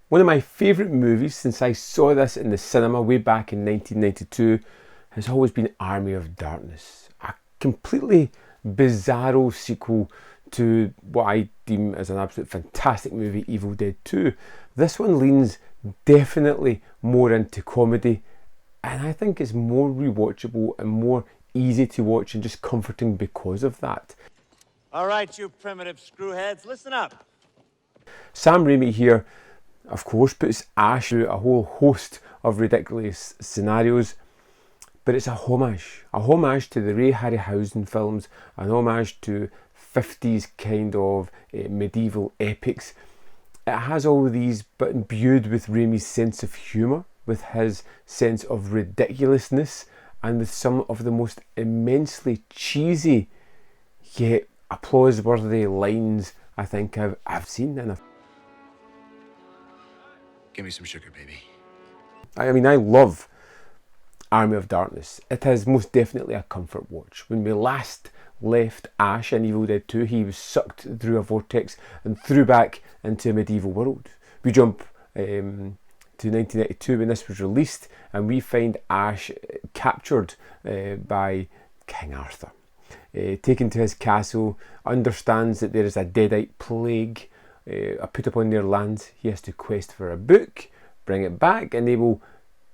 One of my favourite movies since I saw this in the cinema way back in 1992 has always been Army of Darkness, a completely bizarro sequel to what I deem as an absolute fantastic movie, Evil Dead 2. This one leans definitely more into comedy, and I think it's more rewatchable and more easy to watch and just comforting because of that. Alright, you primitive screwheads, listen up. Sam Raimi here, of course, puts Ash through a whole host of ridiculous scenarios, but it's a homage to the Ray Harryhausen films, an homage to 50s kind of medieval epics. It has all these, but imbued with Raimi's sense of humour, with his sense of ridiculousness, and with some of the most immensely cheesy yet applause-worthy lines I think I've seen in a... Give me some sugar, baby. I mean, I love Army of Darkness. It is most definitely a comfort watch. When we last left Ash in Evil Dead 2, he was sucked through a vortex and threw back into a medieval world. We jump to 1982 when this was released, and we find Ash captured by King Arthur. Taken to his castle, understands that there is a deadite plague put upon their lands. He has to quest for a book, bring it back, and they will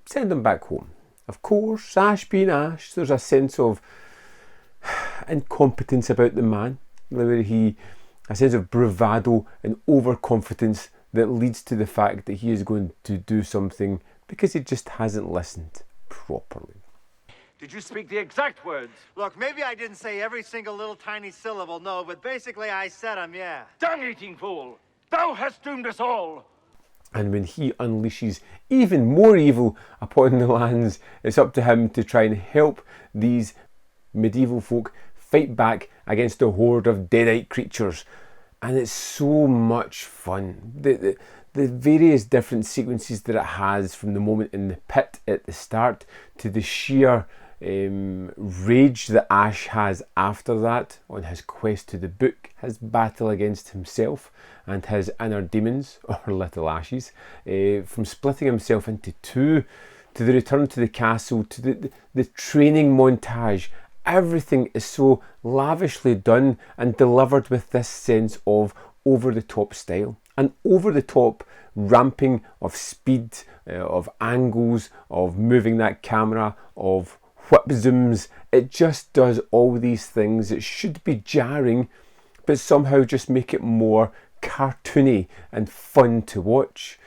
send him back home. Of course, Ash being Ash, there's a sense of incompetence about the man, where a sense of bravado and overconfidence that leads to the fact that he is going to do something because he just hasn't listened properly. Did you speak the exact words? Look, maybe I didn't say every single little tiny syllable, no, but basically I said them, yeah. Dung-eating fool! Thou hast doomed us all! And when he unleashes even more evil upon the lands, it's up to him to try and help these medieval folk fight back against a horde of deadite creatures. And it's so much fun. The various different sequences that it has, from the moment in the pit at the start to the sheer rage that Ash has after that on his quest to the book, his battle against himself and his inner demons, or little Ashes, from splitting himself into two, to the return to the castle, to the training montage. Everything is so lavishly done and delivered with this sense of over-the-top style, an over-the-top ramping of speed, of angles, of moving that camera, of whip zooms. It just does all these things that should be jarring, but somehow just make it more cartoony and fun to watch.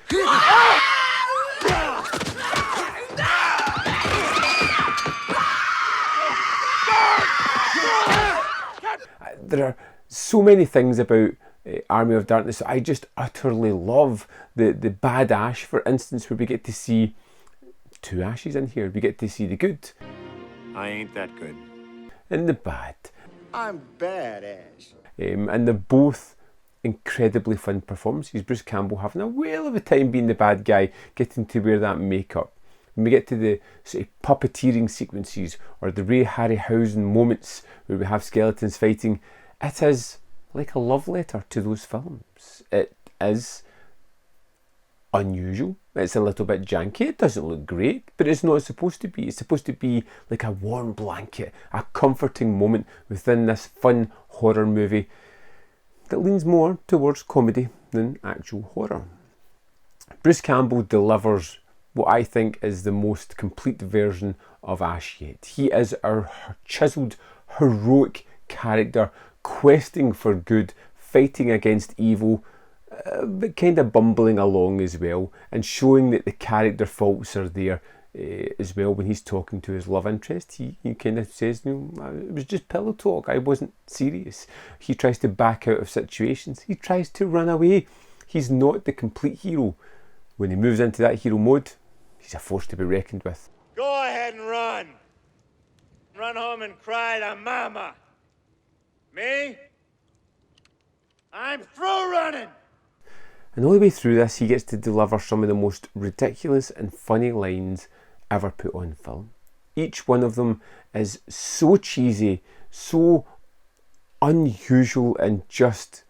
There are so many things about Army of Darkness I just utterly love. The bad Ash, for instance, where we get to see two Ashes in here. We get to see the good. I ain't that good. And the bad. I'm bad, Ash. And they're both incredibly fun performances. Bruce Campbell having a whale of a time being the bad guy, getting to wear that makeup. When we get to the sort of puppeteering sequences or the Ray Harryhausen moments where we have skeletons fighting, it is like a love letter to those films. It is unusual. It's a little bit janky. It doesn't look great, but it's not supposed to be. It's supposed to be like a warm blanket, a comforting moment within this fun horror movie that leans more towards comedy than actual horror. Bruce Campbell delivers what I think is the most complete version of Ash yet. He is our chiselled, heroic character, questing for good, fighting against evil, but kind of bumbling along as well, and showing that the character faults are there as well. When he's talking to his love interest, he kind of says, you know, it was just pillow talk, I wasn't serious. He tries to back out of situations. He tries to run away. He's not the complete hero. When he moves into that hero mode, he's a force to be reckoned with. Go ahead and run. Run home and cry to Mama. Me? I'm through running. And all the way through this, he gets to deliver some of the most ridiculous and funny lines ever put on film. Each one of them is so cheesy, so unusual, and just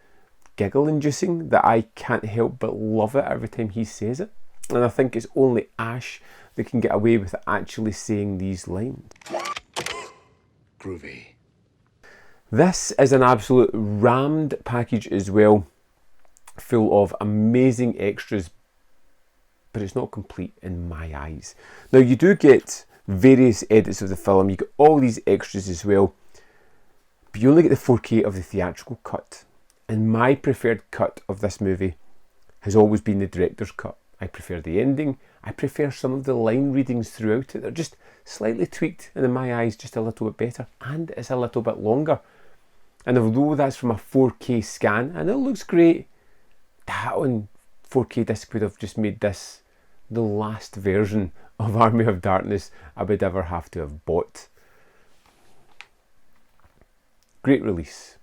giggle inducing that I can't help but love it every time he says it. And I think it's only Ash that can get away with actually saying these lines. Groovy. This is an absolute rammed package as well, full of amazing extras, but it's not complete in my eyes. Now, you do get various edits of the film, you get all these extras as well, but you only get the 4K of the theatrical cut. And my preferred cut of this movie has always been the director's cut. I prefer the ending, I prefer some of the line readings throughout it. They're just slightly tweaked, and in my eyes just a little bit better, and it's a little bit longer. And although that's from a 4K scan, and it looks great, that on 4K disc would have just made this the last version of Army of Darkness I would ever have to have bought. Great release.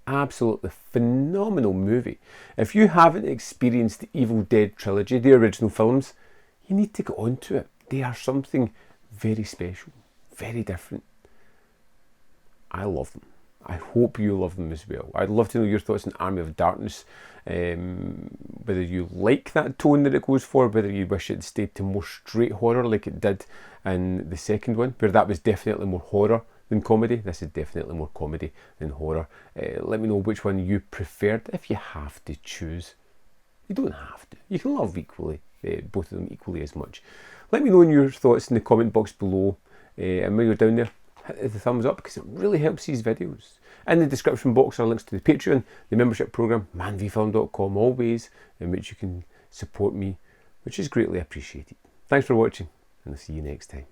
Absolutely phenomenal movie. If you haven't experienced the Evil Dead trilogy, the original films, you need to get onto it. They are something very special, very different. I love them. I hope you love them as well. I'd love to know your thoughts on Army of Darkness, whether you like that tone that it goes for, whether you wish it stayed to more straight horror like it did in the second one, where that was definitely more horror than comedy. This is definitely more comedy than horror. Let me know which one you preferred, if you have to choose. You don't have to. You can love equally, both of them equally as much. Let me know your thoughts in the comment box below, and when you're down there, hit the thumbs up because it really helps these videos. In the description box are links to the Patreon, the membership program, manvfilm.com always, in which you can support me, which is greatly appreciated. Thanks for watching, and I'll see you next time.